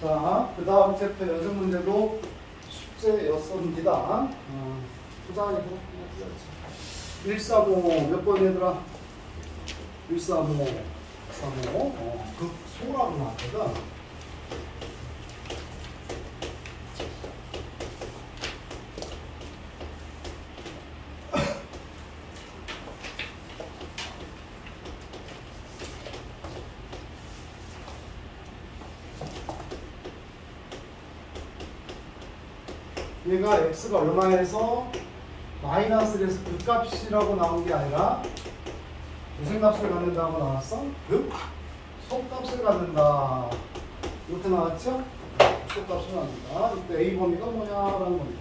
자, 그 다음 챕터 연습 문제도 숙제였습니다. 부장이고 135 몇 번 얘들아? 135 극소라고 나왔거든. 얘가 x가 얼마에서 마이너스 1에서 극값이라고 나온 게 아니라 무슨 값을 갖는다고 나왔어? 속값을 갖는다. 이렇게 나왔죠? 속값을 갖는다. 이때 a 범위가 뭐냐라는 겁니다.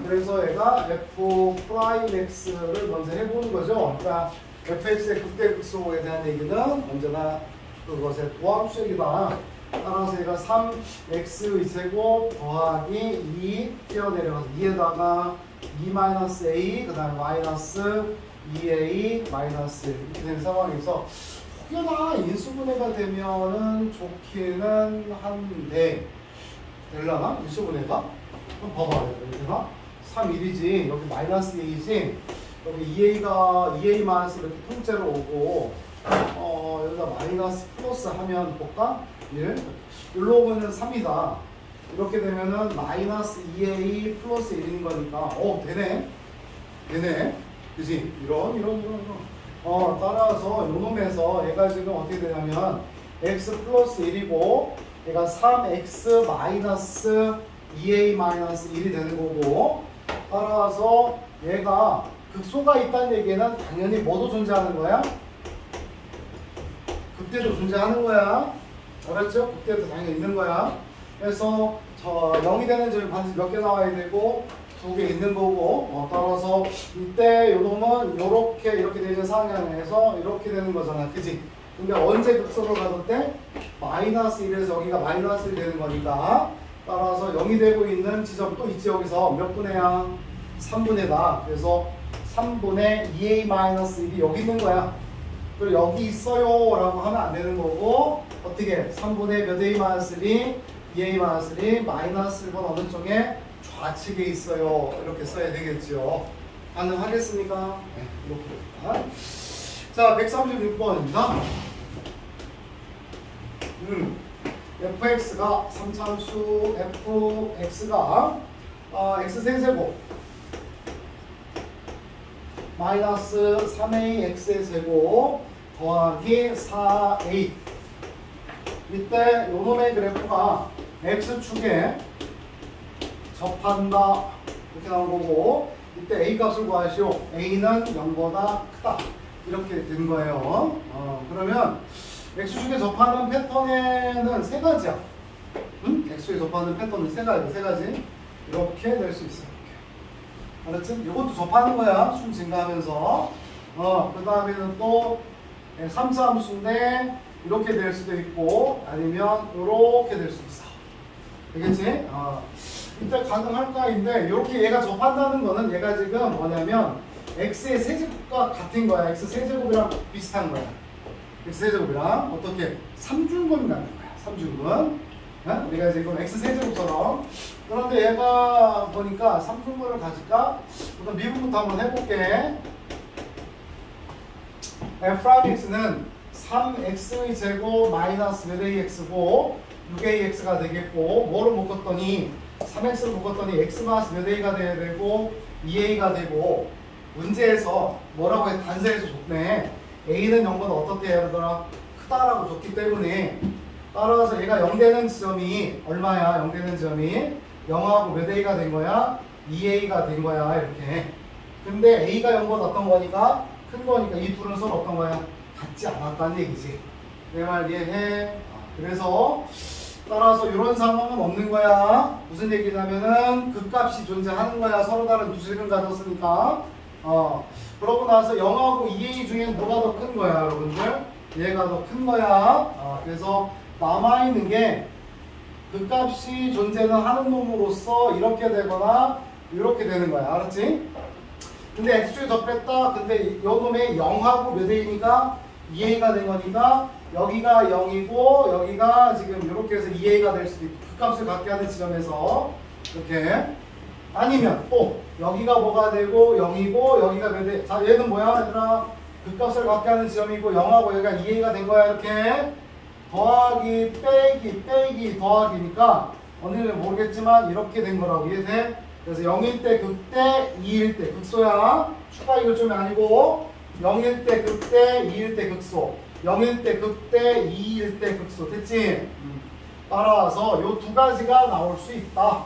그래서 얘가 f 프라임 x를 먼저 해보는 거죠. 그러니까 fx의 극대극소에 대한 얘기는 언제나 그것의 도함수액이다. 따라서 얘가 3x의 제곱 더하기 2 뛰어내려가서 2에다가 2-a 그 다음에 마이너스 2a 마이너스 이렇게 된 상황에서 혹여나 인수분해가 되면은 좋기는 한데 되려나? 인수분해가? 그럼 봐봐요. 되나? 3, 1이지 여기 마이너스 2이지 여기 2a가 2a 마이너스 이렇게 통째로 오고 여기다 마이너스 플러스 하면 볼까? 1. 일로 오면은 3이다. 이렇게 되면은 마이너스 2a 플러스 1인 거니까 되네. 그지? 이런. 따라서 요 놈에서 얘가 지금 어떻게 되냐면 x 플러스 1이고 얘가 3x 마이너스 2a 마이너스 1이 되는 거고 따라서 얘가 극소가 있다는 얘기는 당연히 뭐도 존재하는 거야? 극대도 존재하는 거야. 알았죠? 극대도 당연히 있는 거야. 그래서 0이 되는 점이 반드시 몇 개 나와야 되고 2개 있는 거고 따라서 이때 요놈은 이렇게 되는 상황에서 이렇게 되는 거잖아. 그지? 근데 언제 극소로 가도 때 마이너스 1에서 여기가 마이너스 1 되는 거니까 따라서 0이 되고 있는 지점 또 있지. 여기서 몇 분의야? 3분의다. 그래서 3분의 2a 마이너스 1이 여기 있는 거야. 그리고 여기 있어요 라고 하면 안 되는 거고 어떻게 3분의 몇 a 마이너스 1이 2a 마이너스 1이 마이너스 1번 어느 쪽에 좌측에 있어요. 이렇게 써야 되겠죠. 가능하겠습니까? 네, 이렇게 됩니다. 자, 136번입니다. fx가 3차함수 fx가 x 세제곱 마이너스 3ax의 제곱 더하기 4a 이때 요놈의 그래프가 x축에 접한다 이렇게 나온 거고 이때 a 값을 구하시오. a는 0보다 크다 이렇게 된 거예요. 그러면 x축에 접하는 패턴에는 세 가지야. x축에 접하는 패턴은 세 가지 이렇게 될 수 있어요. 알았지? 이것도 접하는 거야. 순 증가하면서 그 다음에는 또 3차 함수인데 이렇게 될 수도 있고 아니면 이렇게 될 수도 있어. 되겠지? 이때 가능할까인데 이렇게 얘가 접한다는 거는 얘가 지금 뭐냐면 x의 세제곱과 같은 거야. x 세제곱이랑 비슷한 거야. x 세제곱이랑 어떻게 3중분 갖는 거야. 3중분. 우리가 지금 x 세제곱처럼. 그런데 얘가 보니까 3중분을 가질까? 그럼 미분부터 한번 해볼게. f'x는 3x의 제곱 마이너스 몇 ax고 6ax가 되겠고 뭐로 묶었더니 3x를 묶었더니 x 마이너스 몇 a가 돼야 되고 2a가 되고 문제에서 뭐라고 해? 단서에서 줬네. a는 0보다 어떻게 해야 되더라? 크다라고 줬기 때문에 따라서 얘가 0 되는 지점이 얼마야? 0 되는 지점이 0하고 몇 a가 된 거야? 2a가 된 거야. 이렇게. 근데 a가 0보다 어떤 거니까? 큰 거니까 이 둘은 서로 어떤 거야? 같지 않았다는 얘기지. 내 말 이해해? 그래서 따라서 이런 상황은 없는 거야. 무슨 얘기냐면은 극값이 존재하는 거야. 서로 다른 두 식을 가졌으니까. 그러고 나서 0하고 2a 중에 뭐가 더 큰 거야, 여러분들? 얘가 더 큰 거야. 그래서 남아있는 게 극값이 존재는 하는 놈으로서 이렇게 되거나 이렇게 되는 거야. 알았지? 근데 x축에 접했다. 근데 이 놈의 0하고 몇 a니까 2a가 된 거니까 여기가 0이고 여기가 지금 이렇게 해서 2a가 될 수도 있고 그 값을 갖게 하는 지점에서 이렇게 아니면 또 여기가 뭐가 되고 0이고 여기가 몇 돼? 자 얘는 뭐야 얘들아? 그 값을 갖게 하는 지점이고 0하고 여기가 2a가 된 거야 이렇게 더하기 빼기 더하기니까 어느는 모르겠지만 이렇게 된 거라고 이해돼? 그래서 0일 때 극대 2일 때 극소야 추가 이거점이 아니고 0일 때 극대 2일 때 극소 0일 때 극대 2일 때 극소 됐지? 따라서 요 두 가지가 나올 수 있다.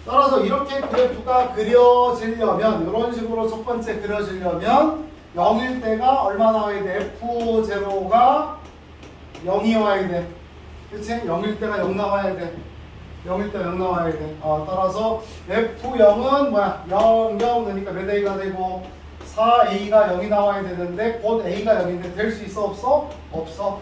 따라서 이렇게 그래프가 그려지려면 이런 식으로 첫 번째 그려지려면 0일 때가 얼마 나와야 돼? F0가 0이 와야 돼. 그치? 0일 때가 0 나와야 돼. 0일 때 0 나와야 돼. 따라서 F0은 뭐야? 0, 0 넣으니까 몇 A가 되고 4A가 0이 나와야 되는데 곧 A가 0인데 될 수 있어? 없어? 없어.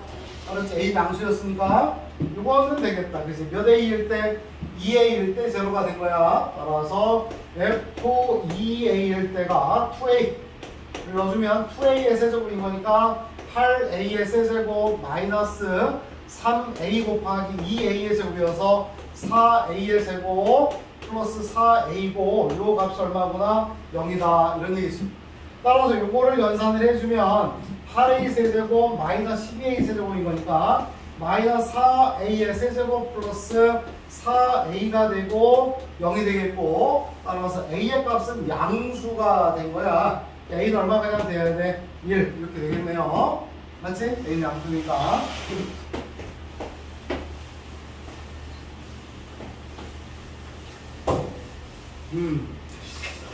그렇지. A 양수였으니까 이거는 되겠다. 그래서 몇 A일 때? 2A일 때 0가 된 거야. 따라서 F2A일 때가 2A 넣어주면 2A의 세제곱인 거니까 8A의 세제곱 마이너스 3A 곱하기 2A의 제곱이어서 4A의 제곱 플러스 4A고 요 값이 얼마구나? 0이다. 이런 얘기지. 따라서 요거를 연산을 해주면 8A 세제곱 마이너스 12A 세제곱인 거니까 마이너스 4A의 세제곱 플러스 4A가 되고 0이 되겠고 따라서 A의 값은 양수가 된 거야. A는 얼마가 그냥 돼야 돼? 1 이렇게 되겠네요. 맞지? A는 양수니까.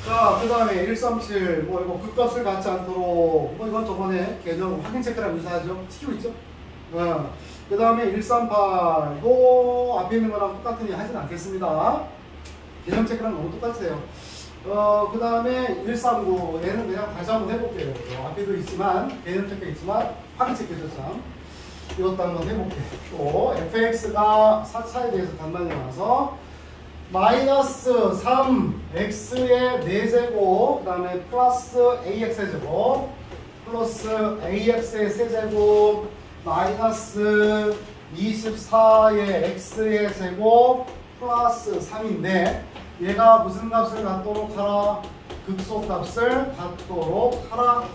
자, 그 다음에 137 뭐 이거 극값을 갖지 않도록 뭐 이건 저번에 개념 확인 체크랑 유사하죠? 시키고 있죠? 그 다음에 138도 앞에 있는 거랑 똑같으니 하진 않겠습니다. 개념 체크랑 너무 똑같아요. 그 다음에 139 얘는 그냥 다시 한번 해볼게요. 앞에도 있지만 개념 체크 있지만 확인 체크죠 참. 이것도 한번 해볼게요. 또 fx가 4차에 대해서 간만에 나와서 마이너스 3x의 4제곱 그 다음에 플러스 ax의 제곱 플러스 ax의 세제곱 마이너스 24의 x의 제곱 플러스 3인데 얘가 무슨 값을 갖도록 하라? 극소 값을 갖도록 하라.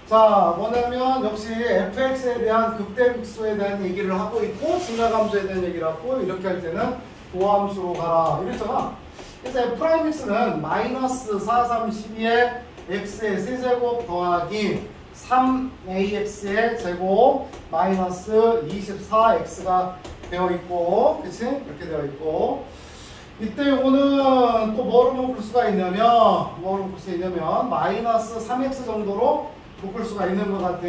자, 뭐냐면 역시 fx에 대한 극대극소에 대한 얘기를 하고 있고 증가함수에 대한 얘기를 하고 이렇게 할 때는 도함수로 가라 이랬잖아. 그래서 f'x는 마이너스 4, 3, 12의 x의 세제곱 더하기 3ax의 제곱 마이너스 24x가 되어 있고 그치? 이렇게 되어 있고 이때 요거는 또 뭐로 묶을 수가 있냐면 마이너스 3x 정도로 묶을 수가 있는 것 같아.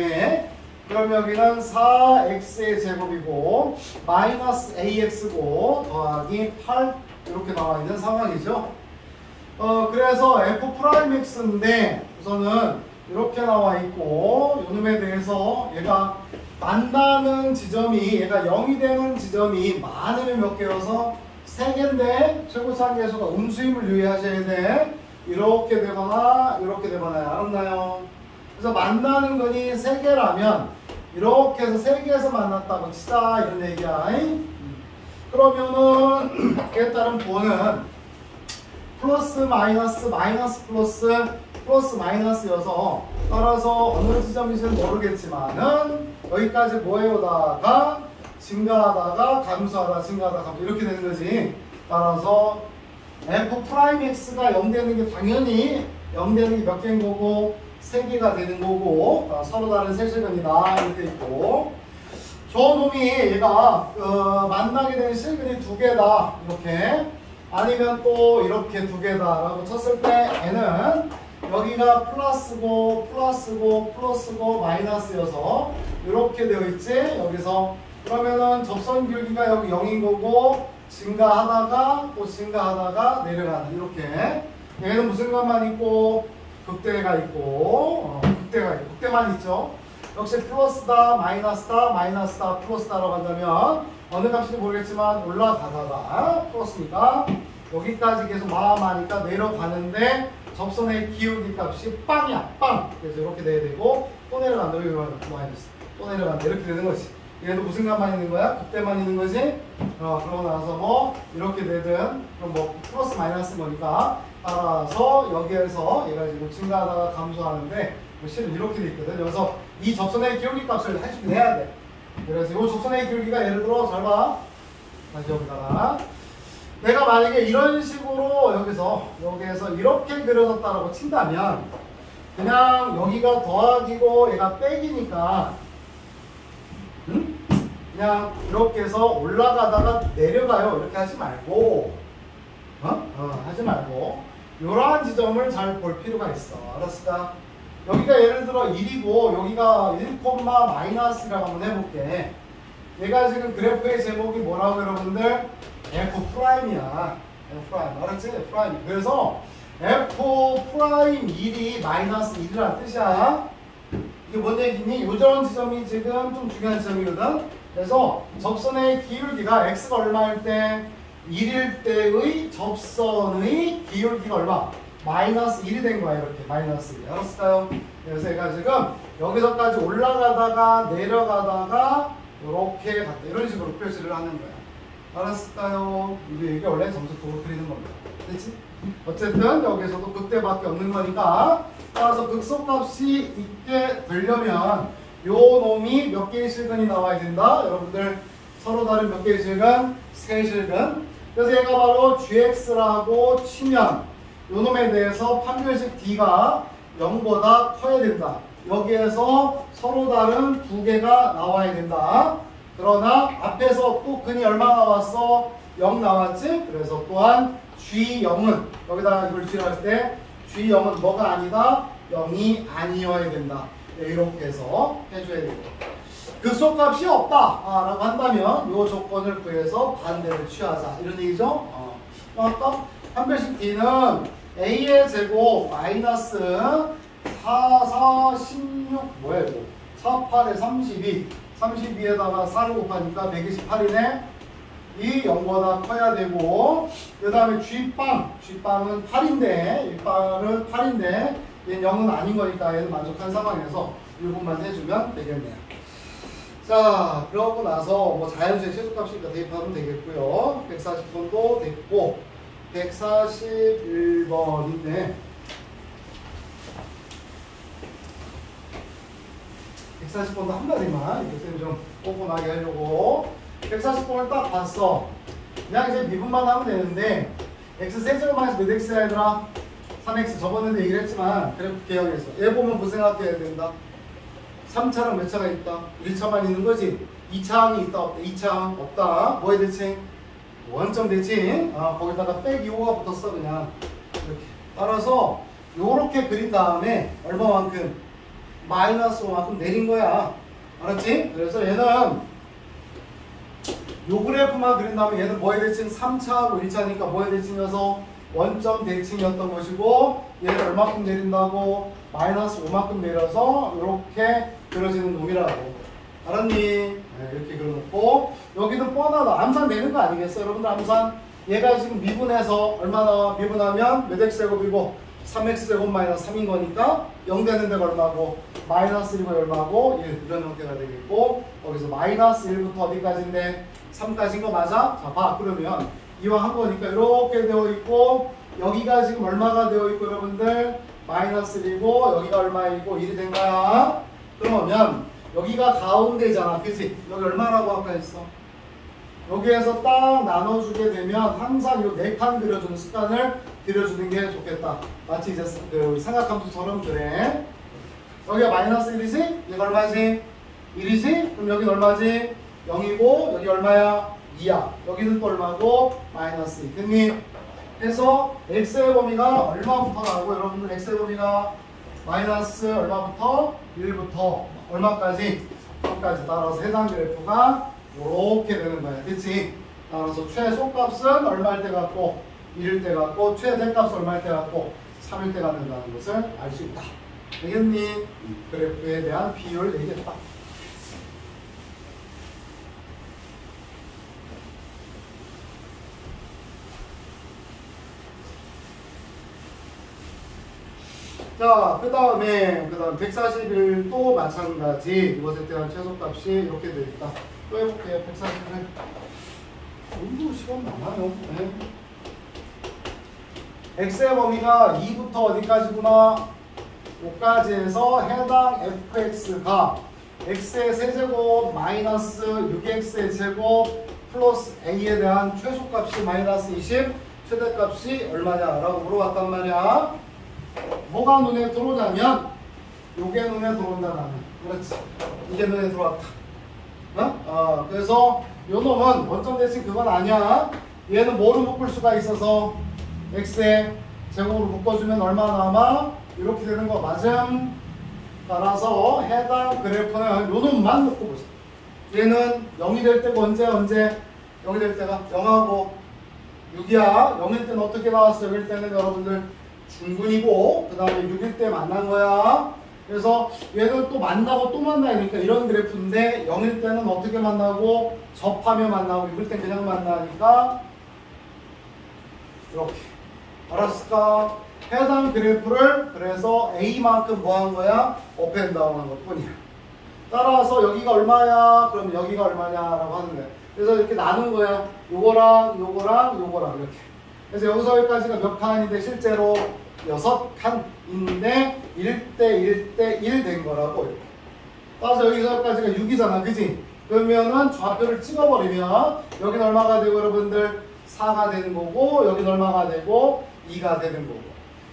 그럼 여기는 4x의 제곱이고 마이너스 ax고 더하기 8 이렇게 나와 있는 상황이죠. 그래서 f'x인데 우선은 이렇게 나와 있고 요놈에 대해서 얘가 만나는 지점이 얘가 0이 되는 지점이 많으면 몇 개여서 3개인데 최고차항 계수가 음수임을 유의하셔야 돼. 이렇게 되거나 이렇게 되거나 알았나요? 그래서 만나는 건이 3개라면 이렇게 해서 3개에서 만났다고 치자 이런 얘기야. 그러면은 그에 따른 부호는 플러스 마이너스 마이너스 플러스 마이너스여서 따라서 어느 지점인지는 모르겠지만은 여기까지 모여다가 증가하다가 감소하다 증가하다 감소 이렇게 되는 거지. 따라서 f'x가 0 되는 게 당연히 0 되는 게 몇 개인 거고 3개가 되는 거고 서로 다른 세실근이다 이렇게 있고 저놈이 얘가 만나게 되는 실근이 2개다 이렇게 아니면 또 이렇게 2개다 라고 쳤을 때 얘는 여기가 플러스고 마이너스여서 이렇게 되어 있지 여기서 그러면은 접선 길기가 여기 0인 거고 증가하다가 또 증가하다가 내려가는 이렇게 얘는 무슨 값만 있고 극대가 있고 극대만 있죠. 역시 플러스다 마이너스다 플러스다라고 한다면 어느 값인지 모르겠지만 올라가다가 플러스니까 여기까지 계속 마음하니까 내려가는데 접선의 기울기 값이 빵이야, 빵. 그래서 이렇게 돼야 되고, 또 내려간다. 여기 마이너스. 또 내려간다. 이렇게 되는 거지. 얘도 무슨 값만 있는 거야? 그때만 있는 거지? 그러고 나서 뭐, 이렇게 되든, 그럼 뭐, 플러스 마이너스 거니까, 따라서 여기에서 얘가 지금 증가하다가 감소하는데, 뭐 실은 이렇게 돼 있거든. 그래서 이 접선의 기울기 값을 해주긴 해야 돼. 그래서 이 접선의 기울기가 예를 들어, 잘 봐. 다시 여기다가. 내가 만약에 이런 식으로 여기에서 이렇게 그려졌다라고 친다면 그냥 여기가 더하기고 얘가 빼기니까 그냥 이렇게 해서 올라가다가 내려가요. 이렇게 하지 말고 하지 말고 이러한 지점을 잘 볼 필요가 있어. 알았을까? 여기가 예를 들어 1이고 여기가 1, 마이너스라고 한번 해볼게. 얘가 지금 그래프의 제목이 뭐라고 여러분들? F'이야. F'. 알았지? F'. 그래서 F'1이 마이너스 1이라는 뜻이야. 이게 뭔 얘기니? 요전 지점이 지금 좀 중요한 지점이거든. 그래서 접선의 기울기가 X가 얼마일 때? 1일 때의 접선의 기울기가 얼마? 마이너스 1이 된 거야. 이렇게 마이너스 1. 알았을까요? 그래서 얘가 지금 여기서까지 올라가다가 내려가다가 이렇게 갔다. 이런 식으로 표시를 하는 거야. 알았을까요? 이게 원래 점수도로 그리는 겁니다. 됐지? 어쨌든 여기서도 극대밖에 없는 거니까 따라서 극소값이 있게 되려면 요 놈이 몇 개의 실근이 나와야 된다. 여러분들 서로 다른 몇 개의 실근? 세 실근. 그래서 얘가 바로 gx라고 치면 요 놈에 대해서 판별식 d가 0보다 커야 된다. 여기에서 서로 다른 두 개가 나와야 된다. 그러나 앞에서 또 근이 얼마 나왔어? 0 나왔지? 그래서 또한 G0은 여기다가 이걸 칠할 때 G0은 뭐가 아니다? 0이 아니어야 된다. 네, 이렇게 해서 해줘야 되고 극소값이 없다 라고 한다면 이 조건을 구해서 반대를 취하자 이런 얘기죠. 아까 판별식 D는 A의 제곱 마이너스 4, 4, 16 뭐야 이거 4, 8에 32 32에다가 4를 곱하니까 128이네. 이 0보다 커야 되고 그 다음에 G빵은 8인데 1빵은 8인데 얘는 0은 아닌 거니까 얘는 만족한 상황에서 1분만 해주면 되겠네요. 자 그러고 나서 뭐 자연수의 최소값이니까 대입하면 되겠고요. 140번도 됐고 141번인데 140번도 한마디만 이렇게 좀 꼼꼼하게 하려고 140번을 딱 봤어. 그냥 이제 미분만 하면 되는데 x 세제곱마이너스 몇 x야 얘들아? 3x 저번에도 얘기를 했지만 그래프 개혁에서 얘 보면 무슨 생각해야 된다? 3차랑 몇 차가 있다? 1차만 있는 거지? 2차항이 있다 없다? 2차항 없다. 뭐의 대칭? 원점 대칭. 거기다가 빼기 5가 붙었어 그냥 이렇게. 따라서 요렇게 그린 다음에 얼마만큼? 마이너스 5만큼 내린 거야. 알았지? 그래서 얘는 요 그래프만 그린 다음에 얘는 뭐의 대칭? 3차하고 1차니까 뭐의 대칭이어서 원점 대칭이었던 것이고 얘를 얼마큼 내린다고? 마이너스 5만큼 내려서 이렇게 그려지는 놈이라고. 알았니? 네, 이렇게 그려놓고 여기는 뻔하다. 암산 되는 거 아니겠어? 여러분들 암산 얘가 지금 미분해서 얼마 나와? 미분하면 몇 x제곱이고 3x제곱 마이너스 3인 거니까 0 되는 데가 얼마고? 마이너스 1이 얼마고? 1 이런 형태가 되겠고 거기서 마이너스 1부터 어디까지인데? 3까지인 거 맞아? 자 봐. 그러면 이왕 한 거니까 이렇게 되어 있고 여기가 지금 얼마가 되어 있고 여러분들 마이너스 1이고 여기가 얼마이고 1이 된 거야. 그러면 여기가 가운데잖아. 그치? 여기 얼마라고 아까 했어? 여기에서 딱 나눠주게 되면 항상 이 4칸 그려주는 습관을 들여주는 게 좋겠다. 마치 이제 그 삼각함수처럼 그래. 여기가 마이너스 1이지? 얘가 얼마지? 1이지? 그럼 여기는 얼마지? 0이고 여기 얼마야? 2야. 여기는 또 얼마고? 마이너스 2. 됐니? 해서 x의 범위가 얼마부터 나오고 여러분들 x의 범위가 마이너스 얼마부터? 1부터 얼마까지? 3까지 따라서 해당 그래프가 이렇게 되는 거야. 그치? 따라서 최소값은 얼마일 때 같고 1일 때 같고 최대값은 얼마일 때 같고 3일 때 갖는다는 것을 알 수 있다. 되겠니? 그래프에 대한 비율을 내겠다. 자, 그 다음 141도 마찬가지. 이것에 대한 최소값이 이렇게 되어 있다. 또 해볼게요. 141. 오늘도 시간 많아요. 네. x의 범위가 2부터 어디까지구나? 5까지 해서 해당 fx가 x의 세제곱 마이너스 6x의 제곱 플러스 a에 대한 최소값이 마이너스 20, 최대값이 얼마냐라고 물어봤단 말이야. 뭐가 눈에 들어오냐면 요게 눈에 들어온다 나는. 그렇지. 이게 눈에 들어왔다. 그래서 요 놈은 원점 대신 그건 아니야. 얘는 뭐로 묶을 수가 있어서 x의 제곱으로 묶어주면 얼마 남아? 이렇게 되는 거 맞음. 따라서 해당 그래프는 요 놈만 놓고 보자. 얘는 0이 될 때가 언제? 0이 될 때가 0하고 6이야. 0일 때는 어떻게 나왔어? 0일 때는 여러분들 중근이고 그 다음에 6일 때 만난 거야. 그래서 얘는 또 만나고 또 만나야 되니까 이런 그래프인데 0일 때는 어떻게 만나고 접하며 만나고 6일 때 그냥 만나니까 이렇게. 알았을까? 해당 그래프를 그래서 A만큼 뭐 한 거야? 업앤다운 한 것 뿐이야. 따라서 여기가 얼마야? 그럼 여기가 얼마냐라고 하는 거야. 그래서 이렇게 나눈 거야. 요거랑 요거랑 요거랑 이렇게. 그래서 여기서 여기까지가 몇 칸인데 실제로 6칸인데 1대 1대 1 된 거라고 이렇게. 따라서 여기서 여기까지가 6이잖아. 그지? 그러면은 좌표를 찍어버리면 여기는 얼마가 되고 여러분들 4가 되는 거고 여기는 얼마가 되고 2가 되는 거고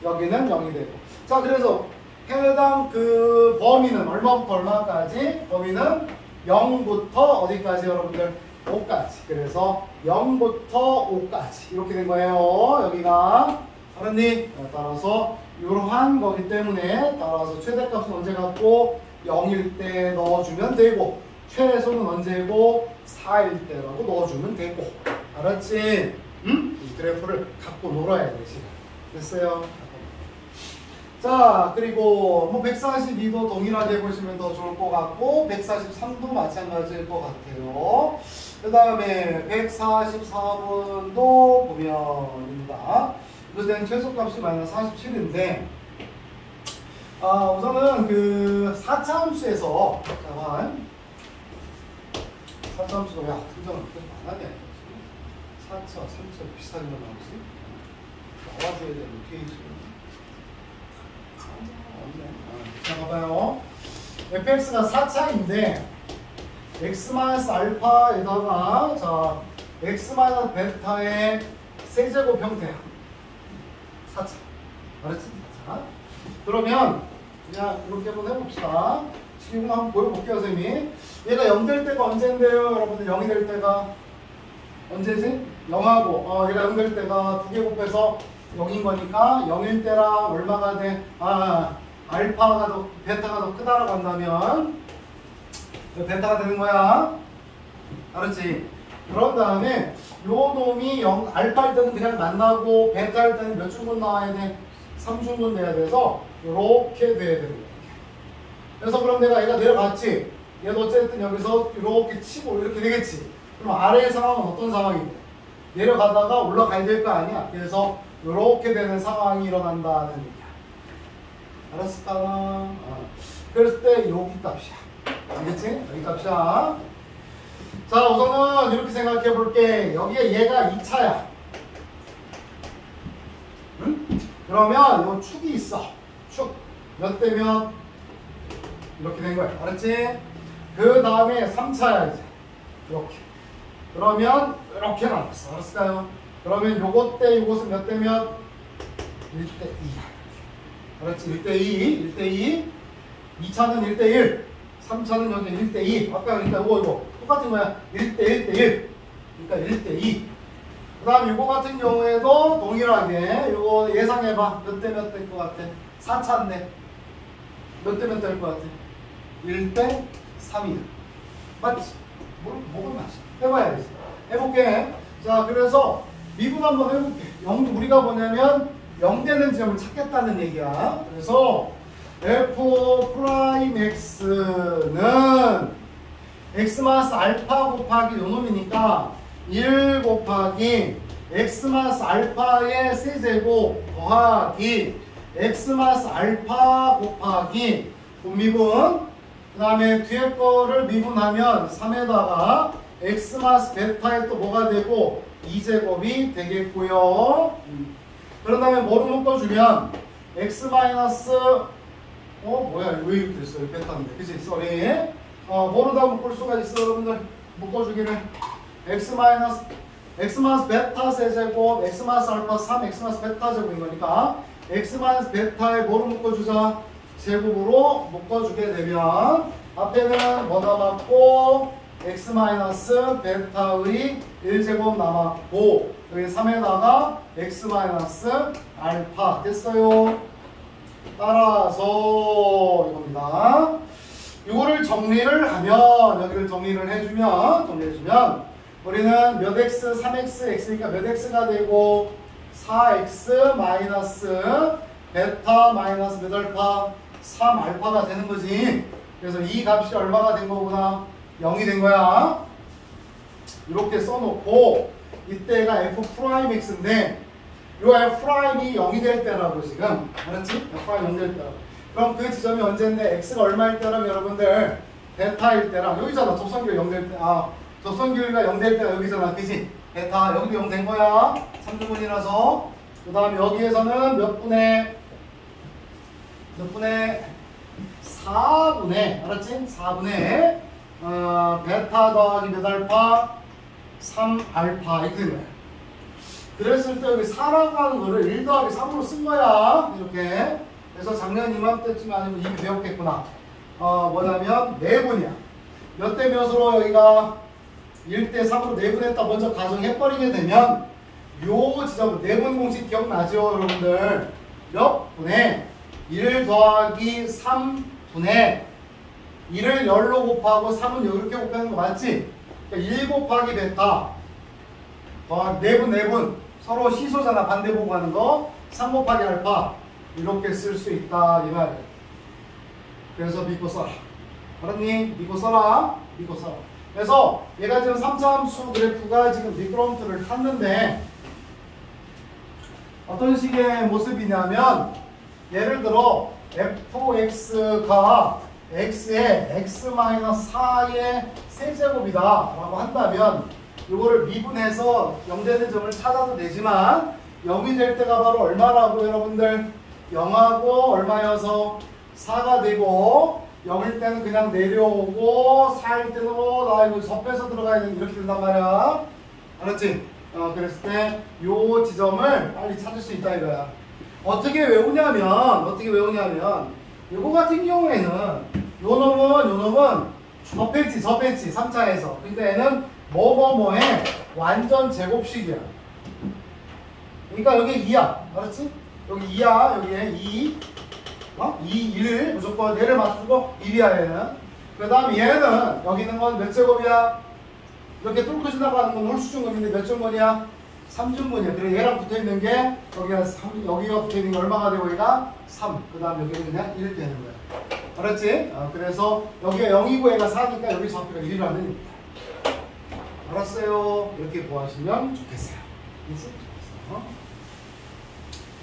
여기는 0이 되고. 자, 그래서 해당 그 범위는 얼마부터 얼마까지? 범위는 0부터 어디까지 여러분들? 5까지. 그래서 0부터 5까지 이렇게 된 거예요. 여기가. 알았니? 따라서 이러한 거기 때문에 따라서 최대값은 언제 갖고 0일 때 넣어주면 되고 최소는 언제고 4일 때라고 넣어주면 되고. 알았지? 응? 이 그래프를 갖고 놀아야 되지. 됐어요? 자, 그리고 뭐 142도 동일하게 보시면 더 좋을 것 같고 143도 마찬가지일 것 같아요. 그 다음에 144번도 보면입니다. 이것은 최소값이 마이너스 47인데 우선은 그 4차 함수에서 잠깐 4차 함수가 야 등장을 그렇게 많하냐 4차, 3차 비슷하게 나오지? 나와줘야 되는 케이스. 자, 봐봐요. fx가 4차인데 x-알파에다가 자 x-베타의 세제곱 형태야. 4차. 알았지? 4차. 그러면 그냥 이렇게 한번 해봅시다. 지금 한번 보여볼게요, 선생님이. 얘가 0 될 때가 언제인데요? 여러분들 0이 될 때가 언제지? 0하고 얘가 0 될 때가 2개 곱해서 0인 거니까 0일 때랑 얼마가 돼? 알파가 더 베타가 더 크다라고 한다면 베타가 되는 거야. 알았지? 그런 다음에 요 놈이 알파일 때는 그냥 만나고 베타일 때는 몇 중분 나와야 돼? 3중분 돼야 돼서 요렇게 돼야 되는 거야. 그래서 그럼 내가 얘가 내려갔지? 얘도 어쨌든 여기서 이렇게 치고 이렇게 되겠지? 그럼 아래의 상황은 어떤 상황인데? 내려가다가 올라가야 될 거 아니야? 그래서 이렇게 되는 상황이 일어난다는 얘기야. 알았을까? 그랬을 때 여기 값이야. 알겠지? 여기 값이야. 자, 우선은 이렇게 생각해 볼게. 여기에 얘가 2차야. 응? 그러면 요 축이 있어. 축. 몇 대 몇? 이렇게 된 거야. 알았지? 그 다음에 3차야, 이제. 이렇게. 그러면 이렇게 나왔어. 알았을까요? 그러면 요것 때 요것은 몇 대 몇? 1대 2. 알았지? 1대 2. 1대 2. 2차는 1대 1. 3차는 여기 1대 2. 아까 그러니까 이거 똑같은 거야. 1대 1대 1. 그러니까 1대 2. 그 다음 이거 같은 경우에도 동일하게 이거 예상해봐. 몇 대 몇 될 것 같아? 4차인데 몇 대 몇 될 것 같아? 1대 3이야. 맞지? 뭐가 맞지? 해봐야지. 해볼게. 자, 그래서 미분 한번 해볼게. 우리가 뭐냐면 0 되는 지점을 찾겠다는 얘기야. 그래서 f'(x는) x-알파 곱하기 요놈이니까 1 곱하기 x-알파의 세제곱 더하기 x 마이너스 알파 곱하기 분미분 그 다음에 뒤에 거를 미분하면 3에다가 x 마이너스 베타에 또 뭐가 되고 2제곱이 되겠고요. 그런 다음에 뭐를 묶어주면 x 마이너스 뭐야 왜 이렇게 됐어? 베타인데 그치? 쏘리 뭐로 다 묶을 수가 있어 여러분들 묶어주기를 x 마이너스 베타 세제곱 x 마이너스 알파 3 x 마이너스 베타 제곱인 거니까 x 마이너스 베타에 뭐로 묶어주자? 제곱으로 묶어주게 되면 앞에는 뭐 남았고 x 마이너스 베타의 1제곱 남았고 여기 3에다가 x 마이너스 알파 됐어요. 따라서 이겁니다. 이거를 정리를 하면 여기를 정리를 해주면 우리는 몇 x 3x x니까 몇 x가 되고 4x 마이너스 베타 마이너스 몇 알파 3알파가 되는 거지. 그래서 이 값이 얼마가 된 거구나 0이 된 거야. 이렇게 써놓고 이때가 f'x인데 요 f'이 0이 될 때라고 지금 알았지? f'이 0이 될 때라고. 그럼 그 지점이 언제인데 x가 얼마일 때라면 여러분들 베타일 때랑 여기잖아. 접선距离 0 될 때. 접선距離가 0 될 때가 여기잖아. 그치? 베타 여기도 0 된 거야. 3등분이라서 그 다음 여기에서는 몇 분의 4분의 알았지? 4분의 베타 더하기 몇 알파 3알파 이렇게 된 거야. 그랬을 때 여기 4라고 하는 거를 1 더하기 3으로 쓴 거야. 이렇게. 그래서 작년 이맘때쯤 아니면 이미 배웠겠구나. 뭐냐면 내분이야. 몇 대 몇으로 여기가 1대 3으로 내분했다 먼저 가정해버리게 되면 요 지점 내분 공식 기억나죠 여러분들? 몇 분의 1 더하기 3분의 1을 열로 곱하고 3은 이렇게 곱하는 거 맞지? 그러니까 1 곱하기 베타 내분 서로 시소잖아. 반대 보고 하는 거 3 곱하기 알파 이렇게 쓸 수 있다 이 말이야. 그래서 믿고 써라. 알았니? 믿고 써라. 그래서 얘가 지금 3차 함수 그래프가 지금 미끄럼틀을 탔는데 어떤 식의 모습이냐면 예를 들어 fx가 x의 x-4의 세제곱이다 라고 한다면 이거를 미분해서 0 되는 점을 찾아도 되지만 0이 될 때가 바로 얼마라고 여러분들? 0하고 얼마여서 4가 되고 0일 때는 그냥 내려오고 4일 때는 나 이거 접해서 들어가야 되는 이렇게 된단 말이야. 알았지? 그랬을 때 요 지점을 빨리 찾을 수 있다 이거야. 어떻게 외우냐면 요거 같은 경우에는 요 놈은 접했지 3차에서. 근데 얘는 뭐뭐뭐의 완전 제곱식이야. 그러니까 여기 2야. 알았지? 여기 2야. 여기에 2 1 무조건 얘를 맞추고 1이야 얘는. 그 다음 얘는 여기 있는 건 몇 제곱이야? 이렇게 뚫고 지나가는 건 홀수중근인데 몇 중근이야? 3중근이야. 그리고 얘랑 붙어있는 게 여기가 붙어있는 게 얼마가 되고 얘가 3. 그 다음 여기는 그냥 1 되는 거야. 알았지? 그래서 여기가 0이고 얘가 4니까 여기 좌표가 1이라는 알았어요? 이렇게 구하시면 좋겠어요.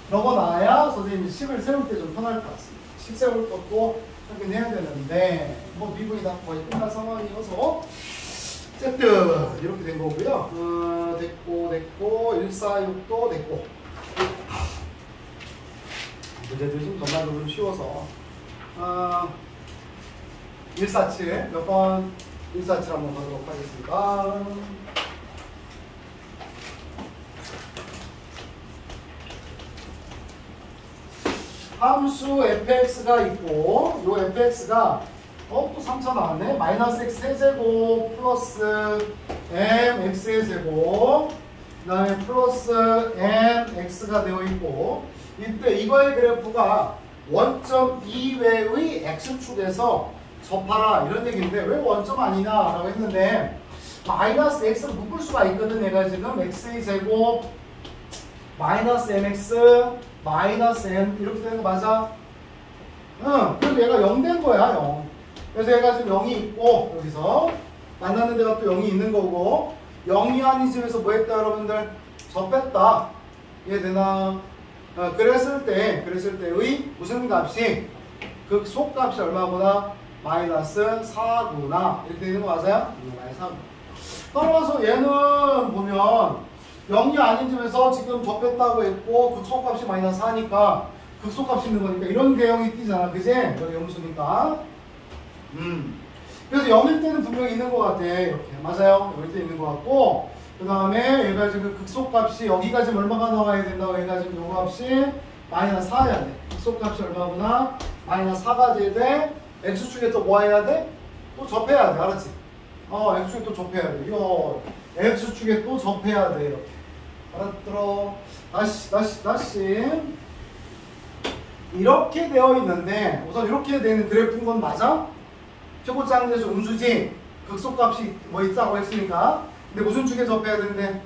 그러고 나야 선생님이 식을 세울 때 좀 편할 것 같습니다. 식 세울 것도 하긴 해야 되는데 뭐 미분이 다 거의 끝난 상황이어서 어쨌든 이렇게 된 거고요. 됐고 146도 됐고 문제들이 좀 전반적으로 좀 쉬워서 147 몇 번 147 한번 가도록 하겠습니다. 함수 fx가 있고 요 fx가 또 3차 나왔네. 마이너스 x 세제곱 플러스 m x의 제곱 그 다음에 플러스 m x가 되어 있고 이때 이거의 그래프가 원점 이외의 x축에서 접하라 이런 얘기인데 왜 원점 아니냐 라고 했는데 마이너스 x를 묶을 수가 있거든. 얘가 지금 x의 제곱 마이너스 mx 마이너스 m 이렇게 되는 거 맞아? 그래서 얘가 0 된 거야 0. 그래서 얘가 지금 0이 있고 여기서 만나는 데가 또 0이 있는 거고 0이 아닌 집에서 뭐 했다 여러분들? 접했다. 이해되나? 그랬을 때의 무슨 값이 극소값이 얼마구나? 마이너스 4구나. 이렇게 되는 거 맞아요? 마이너스 4구. 따라서 얘는 보면 0이 아닌 점에서 지금 접했다고 했고 극소값이 마이너스 4니까 극소값이 있는 거니까 이런 개형이 띄잖아. 그지? 여기 염수니까. 그래서 0일 때는 분명히 있는 것 같아. 이렇게. 맞아요. 0일 때 있는 것 같고 그 다음에 얘가 지금 극소값이 여기가 지금 얼마가 나와야 된다고 얘가 지금 요 값이 마이너스 4여야 돼. 극소값이 얼마구나? 마이너스 4가 돼야 돼. x축에 또 뭐 해야 돼? 또 접해야 돼. 알았지? x축에 또 접해야 돼. 이거 x축에 또 접해야 돼. 이렇게. 알았들어? 다시. 이렇게 되어 있는데 우선 이렇게 되는 그래프인 건 맞아? 최고차항에서 음수지 극소값이 뭐 있다고 했으니까 근데 무슨 축에 접해야 되는데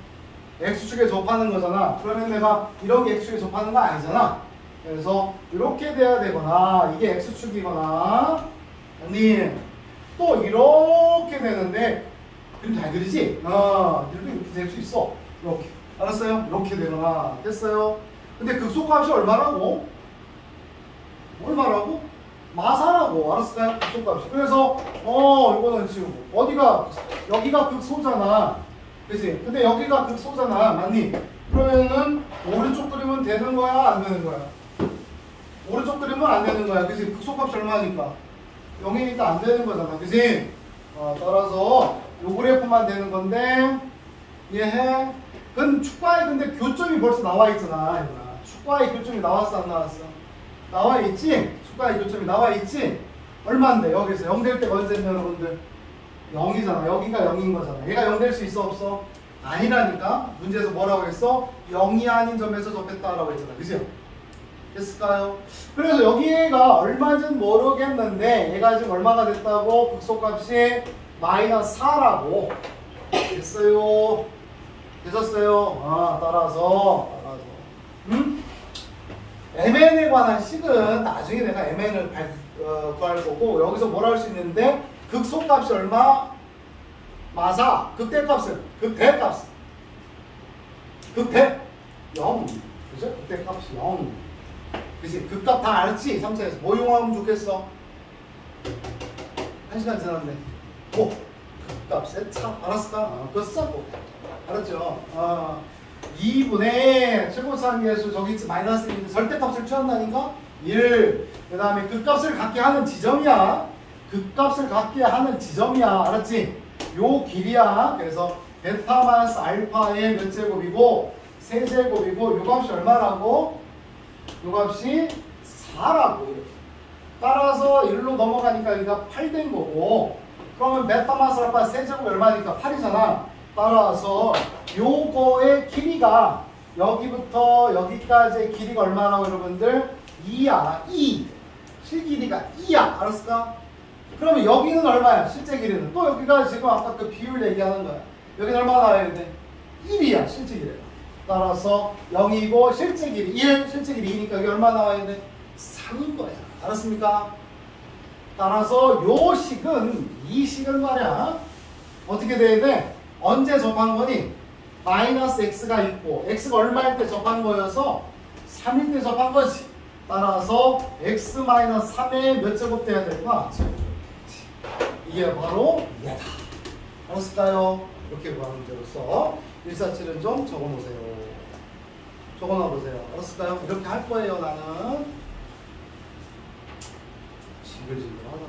x축에 접하는 거잖아. 그러면 내가 이런 게 x축에 접하는 거 아니잖아. 그래서 이렇게 돼야 되거나 이게 x축이거나 아니 또 이렇게 되는데 그림 잘 그리지? 이렇게 될 수 있어. 이렇게 알았어요? 이렇게 되거나 됐어요? 근데 극소값이 얼마라고? 얼마라고? 마사라고. 알았을까요? 극소값이. 그래서 이거는 지우고 어디가 여기가 극소잖아. 그치? 근데 여기가 극소잖아. 맞니? 그러면은 오른쪽 그림은 되는 거야? 안 되는 거야? 오른쪽 그림은 안 되는 거야. 그치? 극소값이 얼마니까? 0이니까 안 되는 거잖아. 그치? 따라서 요 그래프만 되는 건데 이해해? 축과의 교점이 벌써 나와 있잖아. 축과의 교점이 나왔어 안 나왔어? 나와 있지? 축과의 교점이 나와 있지? 얼마인데 여기서 0 될 때가 언제냐 여러분들? 0이잖아. 여기가 0인 거잖아. 얘가 0 될 수 있어 없어? 아니라니까. 문제에서 뭐라고 했어? 0이 아닌 점에서 접했다라고 했잖아. 그죠? 됐을까요? 그래서 여기가 얼마인지는 모르겠는데 얘가 지금 얼마가 됐다고? 극소값이 마이너스 4라고 됐어요. 되셨어요? 따라서 MN에 관한 식은 나중에 내가 MN을 구할 거고 여기서 뭐라 할 수 있는데 극소값이 얼마? 마사. 극대값은? 극대값은? 극대? 0. 그죠? 극대값이 0. 그치? 극값 다 알았지? 3차에서 뭐 이용하면 좋겠어? 1시간 지났네. 극값 세차. 알았을까? 그거 쓰자고. 알았죠? 2분의 최고차항계수 저기 있지 마이너스 1인데 절대값을 취한다니까? 1. 그 다음에 극값을 갖게 하는 지점이야. 극값을 갖게 하는 지점이야. 알았지? 요 길이야. 그래서 베타 마이너스 알파의 몇 제곱이고 세제곱이고 요 값이 얼마라고? 요 값이 4라고. 따라서 1로 넘어가니까 여기가 8 된 거고 그러면 베타 마이너스 알파 세제곱이 얼마니까 8이잖아. 따라서 요거의 길이가 여기부터 여기까지의 길이가 얼마라고 여러분들? 2야. 2. 실길이가 2야. 알았을까? 그러면 여기는 얼마야? 실제 길이는. 또 여기가 지금 아까 그 비율 얘기하는 거야. 여기는 얼마 나와야 돼? 1이야. 실제 길이가. 따라서 0이고 실제 길이 1. 실제 길이 2니까 여기 얼마 나와야 돼? 3인 거야. 알았습니까? 따라서 요 식은 이 식은 말이야. 어떻게 돼야 돼? 언제 접한 거니? 마이너스 x가 있고 x가 얼마일 때 접한 거여서 3일 때 접한 거지. 따라서 x 마이너스 3의 몇 제곱 돼야 되구나? 이게 바로 얘다. 알았을까요? 이렇게 구하는 문제로서 147은 좀 적어놓으세요. 적어놔보세요. 알았을까요? 이렇게 할 거예요. 나는 징글징글하다.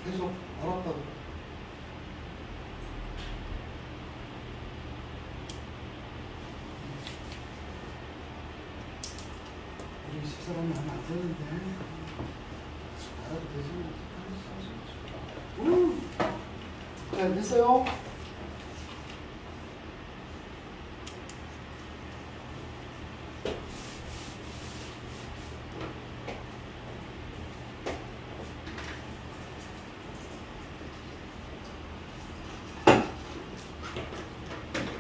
계속 알았다고. 우리 집사람이 하면 안 되는데 알아도 되지. 네, 됐어요.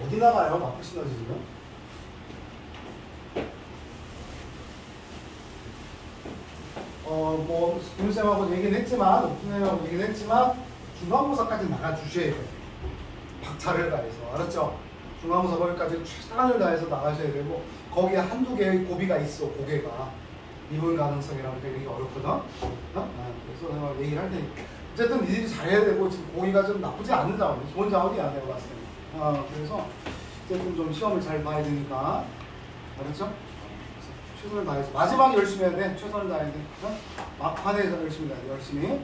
어디 나가요? 마크 시너지요? 뭐 김쌤하고 얘기는 했지만 김쌤하고 얘기는 했지만 중간고사까지 나가주셔야 돼요. 박차를 가해서. 알았죠? 중앙부터 거기까지 최선을 다해서 나가셔야 되고 거기에 한두 개의 고비가 있어. 고개가 미분 가능성이라는 게 되게 어렵거든. 그래서 내가 얘기를 할 테니까 어쨌든 니들이 잘해야 되고 지금 고기가 좀 나쁘지 않은 자원이 좋은 자원이야 내가 봤을 때는. 그래서 어쨌든 좀 시험을 잘 봐야 되니까 알았죠? 최선을 다해서 마지막에 열심히 해야 돼. 최선을 다해야 돼. 막판에 열심히 해야 돼. 열심히.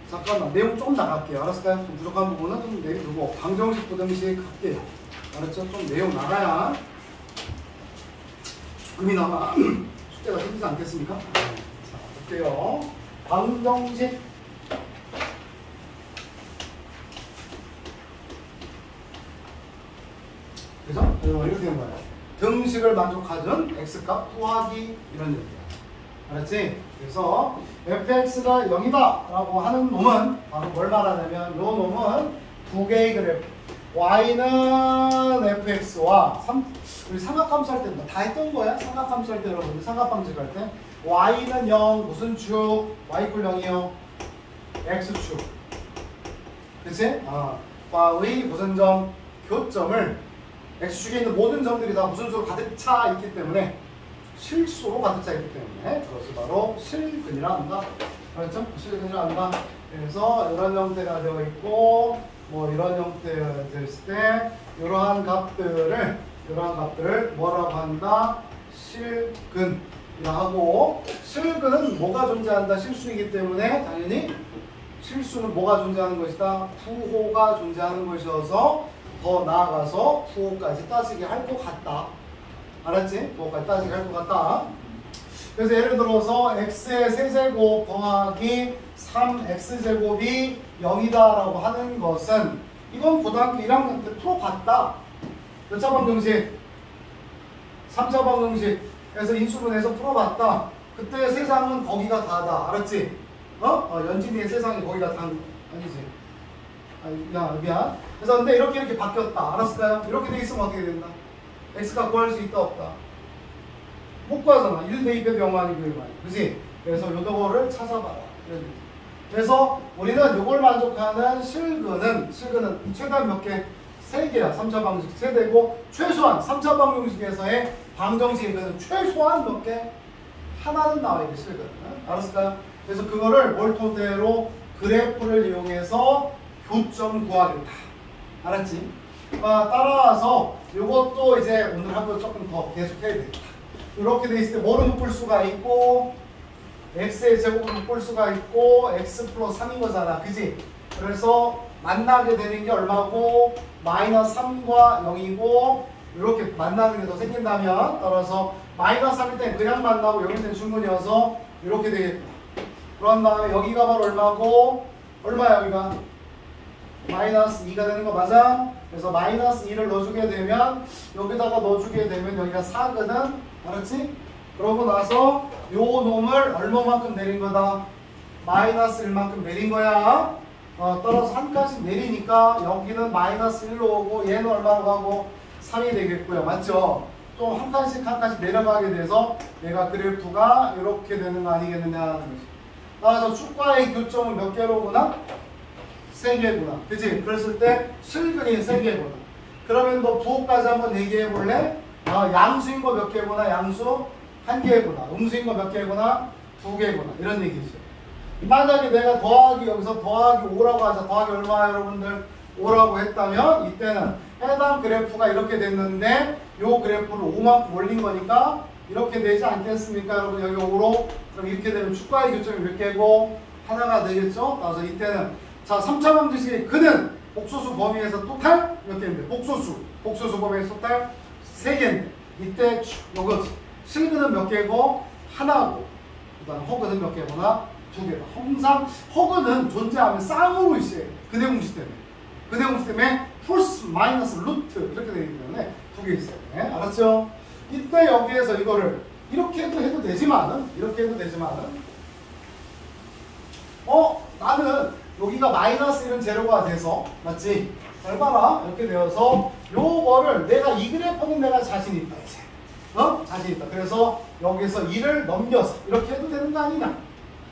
잠깐만 내용 좀 나갈게요. 알았을까요? 좀 부족한 부분은 좀 내두고 방정식 부등식 할게요. 알았죠? 좀 내용 나가야 조금이나마 숙제가 생기지 않겠습니까? 자, 볼게요. 방정식 그죠? 이렇게 되는 거예요. 등식을 만족하는 x값 구하기 이런 얘기야. 알았지? 그래서 fx가 0이다 라고 하는 놈은 바로 뭘 말하냐면 요 놈은 두 개의 그래프 y는 fx와 우리 삼각함수 할 때 다 했던 거야? 삼각함수 할 때 여러분들 삼각방식 할 때 y는 0 무슨 축? y = 0이요? x축 그치? 과의 무슨 점? 교점을 x축에 있는 모든 점들이 다 무슨 수로 가득 차 있기 때문에 실수로 가득 차 있기 때문에 그것을 바로 실근이라 한다. 알았죠? 실근이라 한다. 그래서 이런 형태가 되어 있고 뭐 이런 형태가 됐을 때 이러한 값들을 뭐라고 한다? 실근이라 하고 실근은 뭐가 존재한다? 실수이기 때문에 당연히 실수는 뭐가 존재하는 것이다? 부호가 존재하는 것이어서 더 나아가서 부호까지 따지게 할 것 같다. 알았지? 부호까지 따지게 할 것 같다. 그래서 예를 들어서 x의 세제곱 더하기 3x제곱이 0이다 라고 하는 것은 이건 고등학교 1학년 때 풀어봤다. 몇 차 방정식? 3차 방정식에서 인수분해서 풀어봤다. 그때 세상은 거기가 다다. 알았지? 연진이의 세상이 거기가 다 아니지? 야, 미안. 그래서 근데 이렇게 바뀌었다. 알았을까요? 이렇게 돼 있으면 어떻게 된다? x가 구할 수 있다 없다? 못 구하잖아. 1 대입해도 0 아니고 1 아니고. 그치? 그래서 요거를 찾아봐라. 그래서 우리는 요걸 만족하는 실근은 최대한 몇 개? 3개야. 3차 방정식 3대고 최소한 3차 방정식에서의 방정식은 최소한 몇 개? 하나는 나와야 돼. 실근은. 알았을까요? 그래서 그거를 뭘 토대로 그래프를 이용해서 교점 구하겠다. 알았지? 따라서 이것도 이제 오늘 한번 조금 더 계속 해야 되겠다. 이렇게 돼 있을 때 뭐를 묶을 수가 있고 x의 제곱을 묶을 수가 있고 x 플러스 3인 거잖아. 그지? 그래서 만나게 되는 게 얼마고 마이너스 3과 0이고 이렇게 만나는 게 더 생긴다면 따라서 마이너스 3일 땐 그냥 만나고 0일 땐 충분이어서 이렇게 되겠다. 그런 다음에 여기가 바로 얼마고 얼마야 여기가? 마이너스 2가 되는 거 맞아? 그래서 마이너스 2를 넣어주게 되면 여기다가 넣어주게 되면 여기가 4거든? 알았지? 그러고 나서 요 놈을 얼마만큼 내린 거다? 마이너스 1만큼 내린 거야. 따라서 한 칸씩 내리니까 여기는 마이너스 1로 오고 얘는 얼마로 가고 3이 되겠고요. 맞죠? 또 한 칸씩 내려가게 돼서 얘가 그래프가 이렇게 되는 거 아니겠느냐 하는 거지. 따라서 축과의 교점은 몇 개로구나? 3개구나. 그치? 그랬을 때 실근이 3개구나. 그러면 너 부호까지 한번 얘기해 볼래? 양수인 거 몇 개구나? 양수 1개구나. 음수인 거 몇 개구나? 2개구나. 이런 얘기죠. 만약에 내가 더하기 여기서 더하기 5라고 하자. 더하기 얼마야 여러분들? 5라고 했다면 이때는 해당 그래프가 이렇게 됐는데 요 그래프를 5만큼 올린 거니까 이렇게 되지 않겠습니까? 여러분 여기 5로 그럼 이렇게 되면 축과의 교점이 몇 개고? 하나가 되겠죠? 따라서 이때는 자 3차 방정식의 그는 복소수 범위에서 토탈 몇 개인데? 복소수 범위에서 토탈 3개인데 이때 요거 실근은 몇 개고? 하나고 그 다음 허근은 몇 개구나? 2개다. 항상 허근은 존재하면 쌍으로 있어야 돼. 근해 공식 때문에 플러스 마이너스 루트 이렇게 되기 때문에 2개 있어야 돼. 알았죠? 이때 여기에서 이거를 이렇게 해도 되지만은 나는 여기가 마이너스 1은 제로가 돼서 맞지? 잘 봐라. 이렇게 되어서 요거를 내가 이 그래프는 내가 자신 있다 이제. 자신 있다. 그래서 여기서 2를 넘겨서 이렇게 해도 되는 거 아니냐?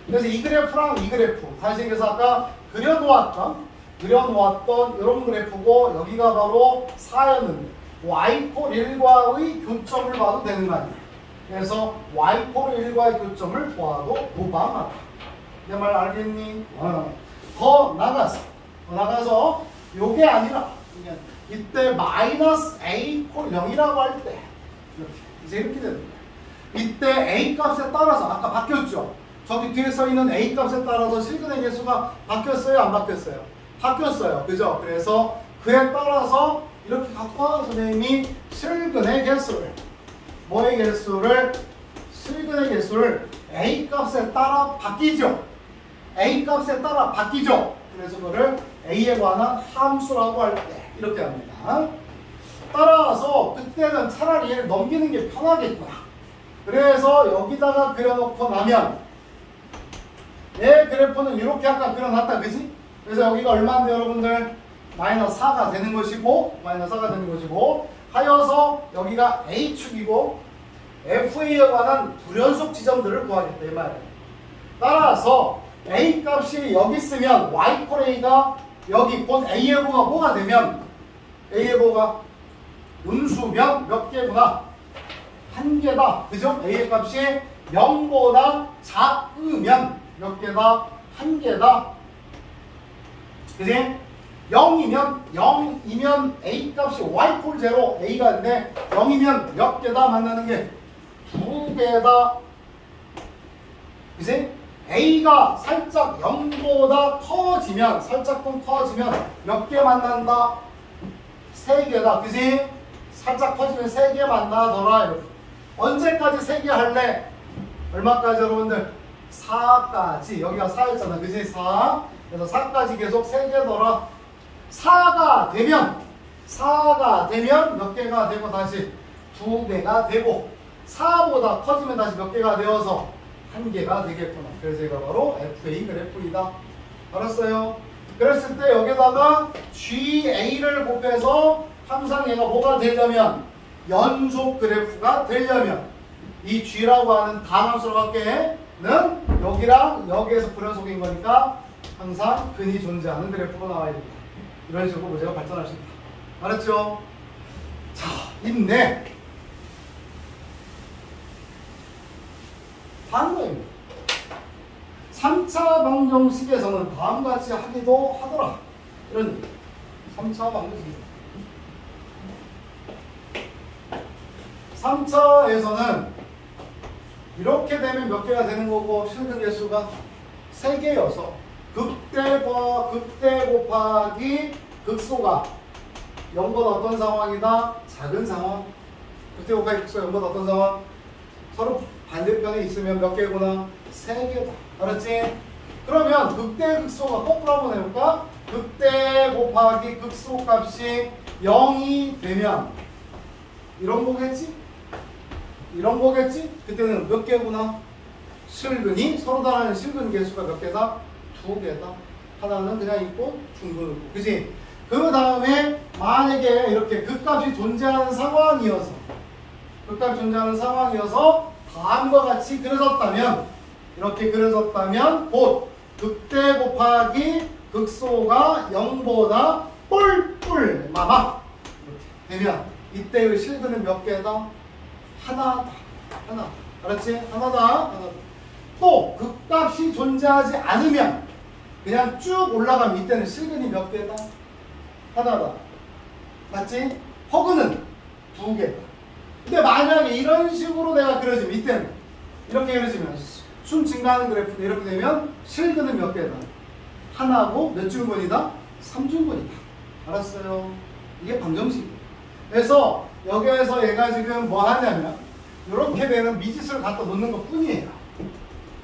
그래서 이 그래프랑 이 그래프 다시 얘기해서 아까 그려놓았던 그려놓았던 이런 그래프고 여기가 바로 4였는데 y콜 1과의 교점을 봐도 되는 거 아니에요. 그래서 y콜 1과의 교점을 보아도 무방하다. 내 말 알겠니? 더 나가서 요게 아니라 이때 마이너스 a콜 0이라고 할 때 이제 이렇게 되는 거예요. 이때 a 값에 따라서 아까 바뀌었죠? 저기 뒤에 써 있는 a 값에 따라서 실근의 개수가 바뀌었어요? 안 바뀌었어요? 바뀌었어요. 그죠? 그래서 그에 따라서 이렇게 갖고 와 선생님이 실근의 개수를 뭐의 개수를? 실근의 개수를 a 값에 따라 바뀌죠? a 값에 따라 바뀌죠? 그래서 그거를 a에 관한 함수라고 할 때 이렇게 합니다. 따라서 그때는 차라리 얘를 넘기는 게 편하겠구나. 그래서 여기다가 그려놓고 나면 얘 그래프는 이렇게 아까 그려놨다, 그지? 그래서 여기가 얼마인데 여러분들? 마이너스 4가 되는 것이고 하여서 여기가 A축이고 FA에 관한 불연속 지점들을 구하겠다 이 말이에요. 따라서 A 값이 여기 있으면 Y콜 A가 여기 본 A의 보가 뭐가 되면 A의 보가 음수면 몇 개구나? 한 개다. 그죠? A의 값이 0보다 작으면 몇 개다? 한 개다. 그지? 0이면 A 값이 Y콜 0 A가 있는데 0이면 몇 개다? 만나는 게 두 개다. 그지? A가 살짝 0보다 커지면 몇 개 만난다? 3개다. 그지? 살짝 커지면 3개 만나더라. 이렇게. 언제까지 3개 할래? 얼마까지 여러분들? 4까지. 여기가 4였잖아. 그지? 4. 그래서 4까지 계속 3개더라. 4가 되면 몇 개가 되고 다시 2개가 되고 4보다 커지면 다시 몇 개가 되어서 1개가 되겠구나. 그래서 얘가 바로 FA 그래프이다. 알았어요? 그랬을 때 여기다가 GA를 곱해서 항상 얘가 뭐가 되려면 연속 그래프가 되려면 이 G라고 하는 다함수로밖에는 여기랑 여기에서 불연속인 거니까 항상 근이 존재하는 그래프가 나와야 됩니다. 이런 식으로 문제가 발전할 수 있다. 알았죠? 자, 있네. 다음 거입니다. 3차 방정식에서는 다음과 같이 하기도 하더라. 이런 3차 방정식이죠. 3차에서는 이렇게 되면 몇 개가 되는 거고 실근 개수가 3개여서 극대 곱하기 극소가 0보다 어떤 상황이다? 작은 상황. 극대 곱하기 극소가 0보다 어떤 상황? 서로 반대편에 있으면 몇 개구나? 3개다. 알았지? 그러면 극대 극소가 거꾸로 한번 해볼까? 극대 곱하기 극소 값이 0이 되면 이런 거겠지? 그때는 몇 개구나? 실근이 서로 다른 실근 개수가 몇 개다? 2개다. 하나는 그냥 있고 중근은 있고. 그지? 그 다음에 만약에 이렇게 극값이 존재하는 상황이어서 다음과 같이 이렇게 그려졌다면 곧 극대 곱하기 극소가 0보다 뿔뿔 마마 이렇게 되면 이때의 실근은 몇 개다? 하나다. 알았지? 하나다. 또 극값이 존재하지 않으면 그냥 쭉 올라가면 이때는 실근이 몇 개다? 하나다. 맞지? 허근은 2개다. 근데 만약에 이런 식으로 내가 그려지면 이때는 이렇게 그려지면 순 증가하는 그래프인데 이렇게 되면 실근은 몇 개다? 하나고 몇 중근이다? 3중근이다. 알았어요? 이게 방정식이에요. 그래서 여기에서 얘가 지금 뭐 하냐면 이렇게 되는 미지수를 갖다 놓는 것 뿐이에요.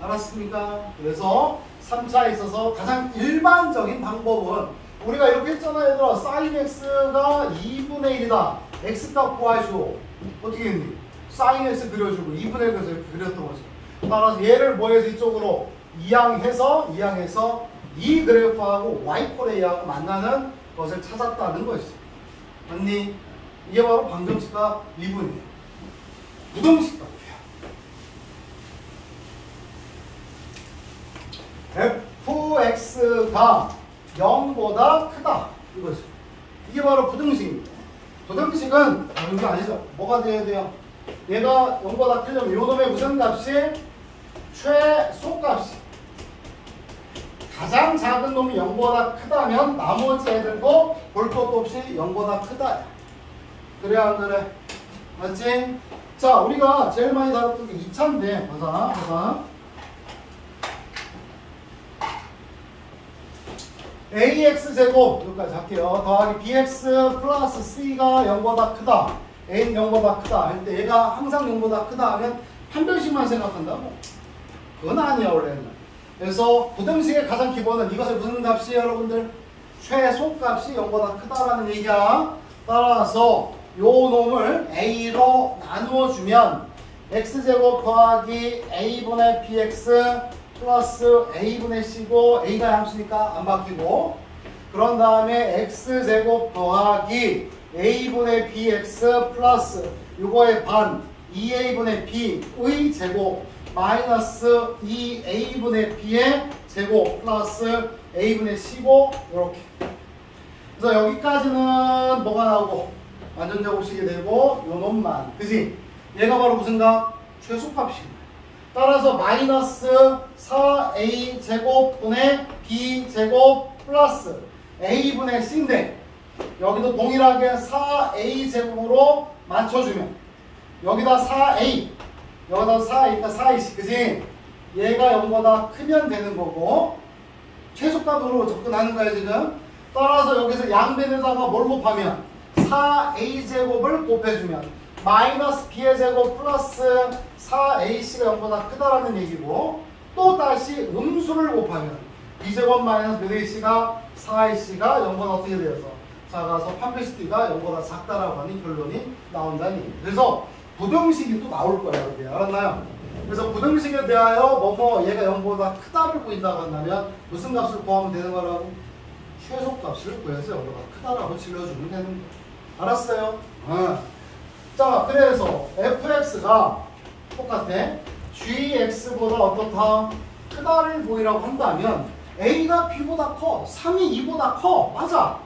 알았습니까? 그래서 3차에 있어서 가장 일반적인 방법은 우리가 이렇게 했잖아요. 얘들아, sin x가 2분의 1이다. x값 구하시오. 어떻게 했니? sin x 그려주고 2분의 1 그래서 이렇게 그렸던 거죠. 따라서 얘를 뭐해서 이쪽으로 이항해서 이 그래프하고 y콜 a하고 만나는 것을 찾았다는 것이죠. 맞니? 이게 바로 방정식과 미분이에요. 부등식 같아요. fx가 0보다 이거죠. 이게 바로 부등식입니다. 부등식은 이거 아니죠. 뭐가 돼야 돼요? 얘가 0보다 크려면 요 놈의 무슨 값이 최소값이 가장 작은 놈이 0보다 크다면 나머지 애들도 볼 것도 없이 0보다 크다. 그래 안 그래? 맞지? 자, 우리가 제일 많이 다뤘던 게 2차인데 봐봐. ax제곱 여기까지 할게요. 더하기 bx 플러스 c가 0보다 크다. a는 0보다 크다 할 때 얘가 항상 0보다 크다 하면 한 변씩만 생각한다고? 그건 아니야 원래는. 그래서 부등식의 가장 기본은 이것의 무슨 값이 여러분들? 최소값이 0보다 크다라는 얘기야. 따라서 요 놈을 a로 나누어주면 x제곱 더하기 a분의 bx 플러스 a분의 c고 a가 함수니까 안 바뀌고 그런 다음에 x제곱 더하기 a분의 bx 플러스 요거의 반 2a분의 b의 제곱 마이너스 2a분의 b의 제곱 플러스 a분의 c고 이렇게. 그래서 여기까지는 뭐가 나오고 완전 제곱식이 되고 요 놈만 그지? 얘가 바로 무슨 값? 최소값입니다. 따라서 마이너스 4a 제곱분의 b 제곱 플러스 a분의 c인데 여기도 동일하게 4a 제곱으로 맞춰주면 여기다 4a 여기다 4a니까 4ac 그지? 얘가 0보다 크면 되는 거고 최소값으로 접근하는 거야 지금. 따라서 여기서 양변에다가 뭘 곱하면 4a 제곱을 곱해주면 마이너스 b의 제곱 플러스 4ac가 0보다 크다라는 얘기고 또 다시 음수를 곱하면 b제곱 마이너스 몇 ac가 4ac가 0보다 어떻게 되어서 작아서 판별식D가 0보다 작다라고 하는 결론이 나온다는 얘기. 그래서 부등식이 또 나올 거예요. 여러분 알았나요? 그래서 부등식에 대하여 얘가 0보다 크다를 구한다고 한다면 무슨 값을 구하면 되는 거라고? 최소값을 구해서 0보다 크다라고 질러주면 되는 거예요. 알았어요? 자, 그래서 fx가 똑같아. gx보다 어떻다? 크다를 보이라고 한다면 a가 b보다 커. 3이 2보다 커. 맞아.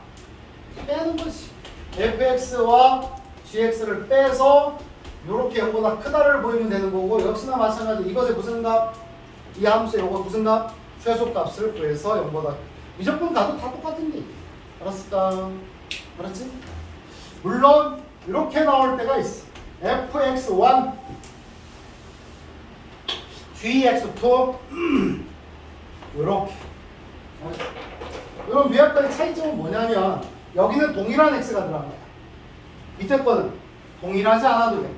빼는 거지. fx와 gx를 빼서 이렇게 0보다 크다를 보이면 되는 거고 역시나 마찬가지로 이것의 무슨 값? 이 함수의 이거 무슨 값? 최소값을 구해서 0보다 무조건 가도 다 똑같은 얘기. 알았을까? 알았지? 물론 이렇게 나올 때가 있어. fx1 gx2 이렇게. 그럼 위압과의 차이점은 뭐냐면 여기는 동일한 x가 들어간 거야. 밑에 거는 동일하지 않아도 돼.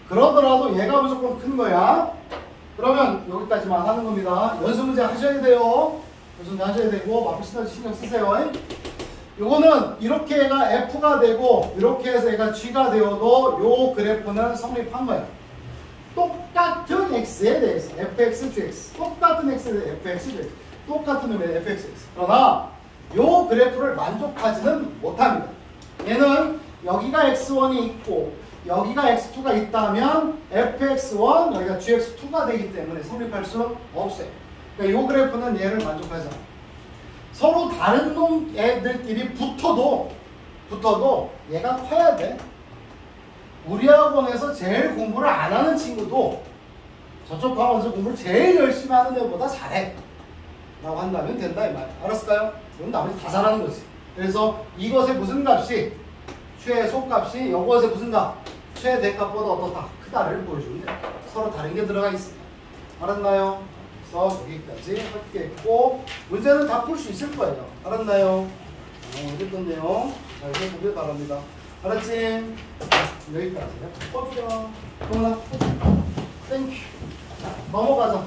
그러더라도 얘가 무조건 큰 거야. 그러면 여기까지만 하는 겁니다. 연습문제 하셔야 돼요. 연습문제 하셔야 되고 마피스터 신경 쓰세요. 요거는 이렇게 얘가 f가 되고 이렇게 해서 얘가 g가 되어도 요 그래프는 성립한 거야. 똑같은 x에 대해서 fx, gx 똑같은 x에 대해서 fx, gx 똑같은 놈의 fx, x 그러나 요 그래프를 만족하지는 못합니다. 얘는 여기가 x1이 있고 여기가 x2가 있다면 fx1 여기가 gx2가 되기 때문에 성립할 수 없어요. 그러니까 요 그래프는 얘를 만족하지 않아요. 서로 다른 놈 애들끼리 붙어도 얘가 커야 돼. 우리 학원에서 제일 공부를 안 하는 친구도 저쪽 학원에서 공부를 제일 열심히 하는 애보다 잘해 라고 한다면 된다 이 말. 알았을까요? 그럼 나머지 다 잘하는 거지. 그래서 이것의 무슨 값이 최소값이 이것의 무슨 값 최대값보다 어떻다 크다를 보여주면 돼. 서로 다른 게 들어가 있습니다. 알았나요? 그래서 여기까지 할게있고 문제는 다 풀 수 있을 거예요. 알았나요? 어제 건데요. 잘 해보길 바랍니다. 알았지? 여기까지. 꺼주라. 그러나 땡큐. 넘어가자.